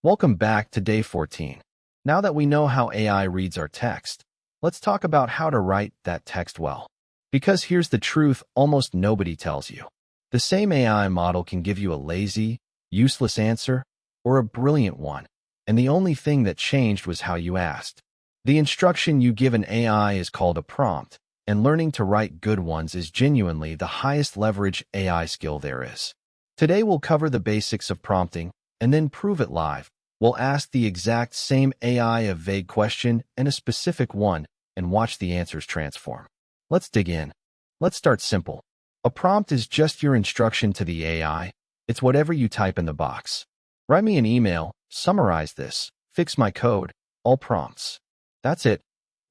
Welcome back to day 14. Now that we know how AI reads our text, let's talk about how to write that text well. Because here's the truth almost nobody tells you. The same AI model can give you a lazy, useless answer or a brilliant one, and the only thing that changed was how you asked. The instruction you give an AI is called a prompt, and learning to write good ones is genuinely the highest leverage AI skill there is. Today we'll cover the basics of prompting, and then prove it live. We'll ask the exact same AI a vague question and a specific one and watch the answers transform. Let's dig in. Let's start simple. A prompt is just your instruction to the AI. It's whatever you type in the box. Write me an email, summarize this, fix my code, all prompts. That's it.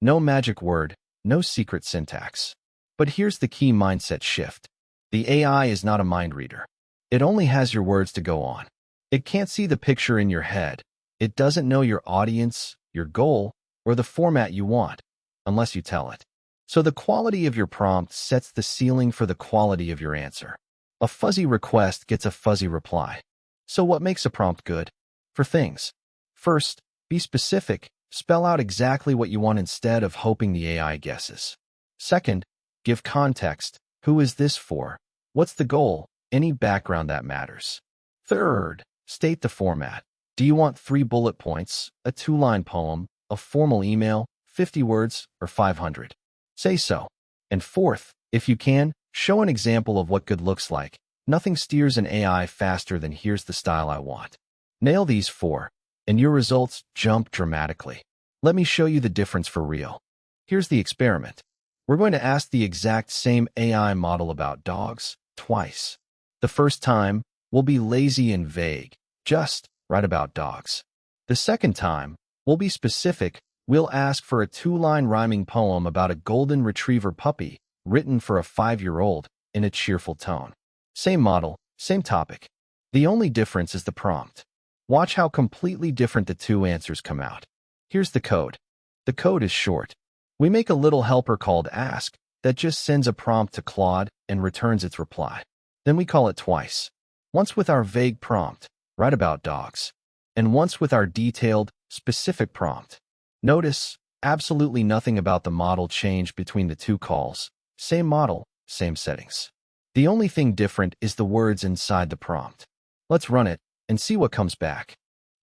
No magic word, no secret syntax. But here's the key mindset shift. The AI is not a mind reader. It only has your words to go on. It can't see the picture in your head. It doesn't know your audience, your goal, or the format you want, unless you tell it. So the quality of your prompt sets the ceiling for the quality of your answer. A fuzzy request gets a fuzzy reply. So what makes a prompt good? For things. First, be specific. Spell out exactly what you want instead of hoping the AI guesses. Second, give context. Who is this for? What's the goal? Any background that matters. Third, state the format. Do you want 3 bullet points, a 2-line poem, a formal email, 50 words, or 500? Say so. And fourth, if you can, show an example of what good looks like. Nothing steers an AI faster than "here's the style I want." Nail these 4, and your results jump dramatically. Let me show you the difference for real. Here's the experiment. We're going to ask the exact same AI model about dogs twice. The first time, we'll be lazy and vague. Just write about dogs. The second time, we'll be specific. We'll ask for a 2-line rhyming poem about a golden retriever puppy, written for a 5-year-old, in a cheerful tone. Same model, same topic. The only difference is the prompt. Watch how completely different the 2 answers come out. Here's the code. The code is short. We make a little helper called ask that just sends a prompt to Claude and returns its reply. Then we call it twice. Once with our vague prompt, write about dogs, and once with our detailed, specific prompt. Notice, absolutely nothing about the model changed between the 2 calls. Same model, same settings. The only thing different is the words inside the prompt. Let's run it and see what comes back.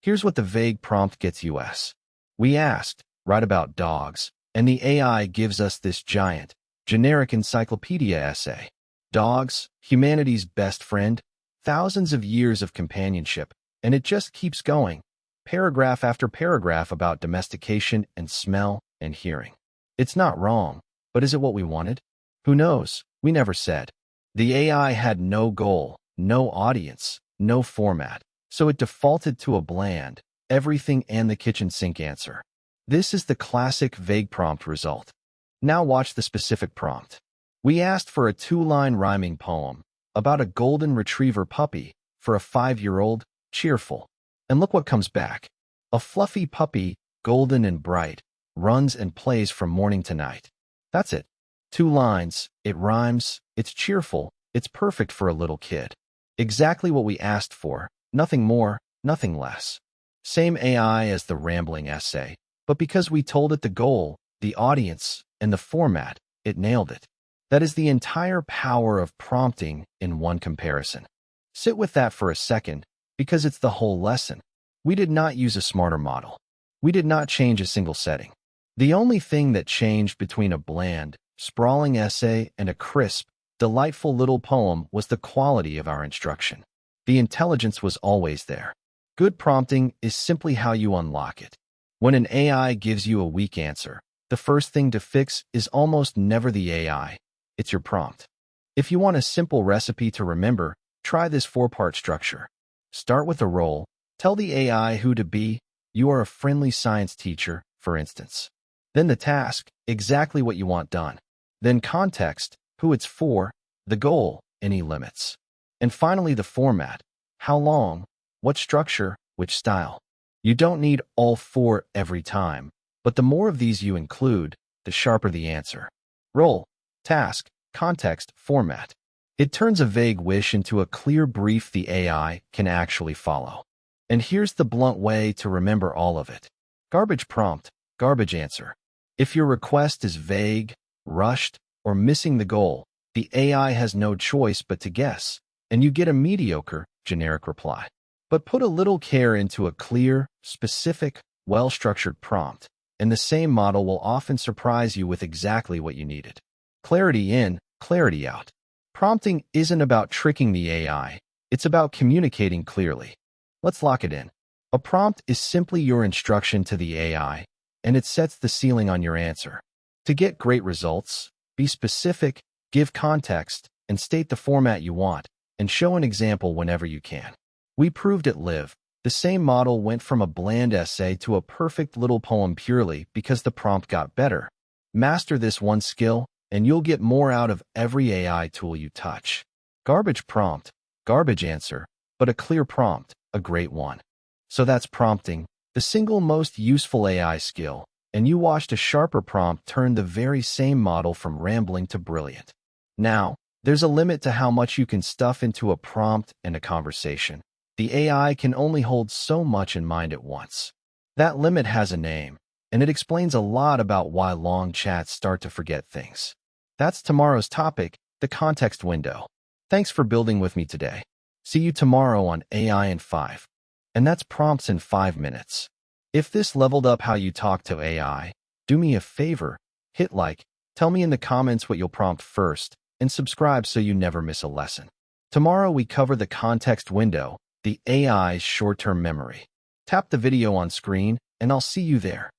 Here's what the vague prompt gets us. We asked, write about dogs, and the AI gives us this giant, generic encyclopedia essay. Dogs, humanity's best friend, thousands of years of companionship, and it just keeps going. Paragraph after paragraph about domestication and smell and hearing. It's not wrong, but is it what we wanted? Who knows? We never said. The AI had no goal, no audience, no format, so it defaulted to a bland, everything and the kitchen sink answer. This is the classic vague prompt result. Now watch the specific prompt. We asked for a 2-line rhyming poem about a golden retriever puppy for a 5-year-old, cheerful. And look what comes back. A fluffy puppy, golden and bright, runs and plays from morning to night. That's it. 2 lines, it rhymes, it's cheerful, it's perfect for a little kid. Exactly what we asked for, nothing more, nothing less. Same AI as the rambling essay, but because we told it the goal, the audience, and the format, it nailed it. That is the entire power of prompting in one comparison. Sit with that for a second, because it's the whole lesson. We did not use a smarter model. We did not change a single setting. The only thing that changed between a bland, sprawling essay and a crisp, delightful little poem was the quality of our instruction. The intelligence was always there. Good prompting is simply how you unlock it. When an AI gives you a weak answer, the first thing to fix is almost never the AI. It's your prompt. If you want a simple recipe to remember, try this 4-part structure. Start with a role. Tell the AI who to be. You are a friendly science teacher, for instance. Then the task, exactly what you want done. Then context, who it's for, the goal, any limits. And finally the format. How long, what structure, which style. You don't need all 4 every time, but the more of these you include, the sharper the answer. Role, task, context, format. It turns a vague wish into a clear brief the AI can actually follow. And here's the blunt way to remember all of it. Garbage prompt, garbage answer. If your request is vague, rushed, or missing the goal, the AI has no choice but to guess, and you get a mediocre, generic reply. But put a little care into a clear, specific, well-structured prompt, and the same model will often surprise you with exactly what you needed. Clarity in, clarity out. Prompting isn't about tricking the AI, it's about communicating clearly. Let's lock it in. A prompt is simply your instruction to the AI, and it sets the ceiling on your answer. To get great results, be specific, give context, and state the format you want, and show an example whenever you can. We proved at Live. The same model went from a bland essay to a perfect little poem purely because the prompt got better. Master this one skill, and you'll get more out of every AI tool you touch. Garbage prompt, garbage answer, but a clear prompt, a great one. So that's prompting, the single most useful AI skill, and you watched a sharper prompt turn the very same model from rambling to brilliant. Now, there's a limit to how much you can stuff into a prompt and a conversation. The AI can only hold so much in mind at once. That limit has a name, and it explains a lot about why long chats start to forget things. That's tomorrow's topic, the context window. Thanks for building with me today. See you tomorrow on AI in 5. And that's prompts in 5 minutes. If this leveled up how you talk to AI, do me a favor, hit like, tell me in the comments what you'll prompt first, and subscribe so you never miss a lesson. Tomorrow we cover the context window, the AI's short-term memory. Tap the video on screen, and I'll see you there.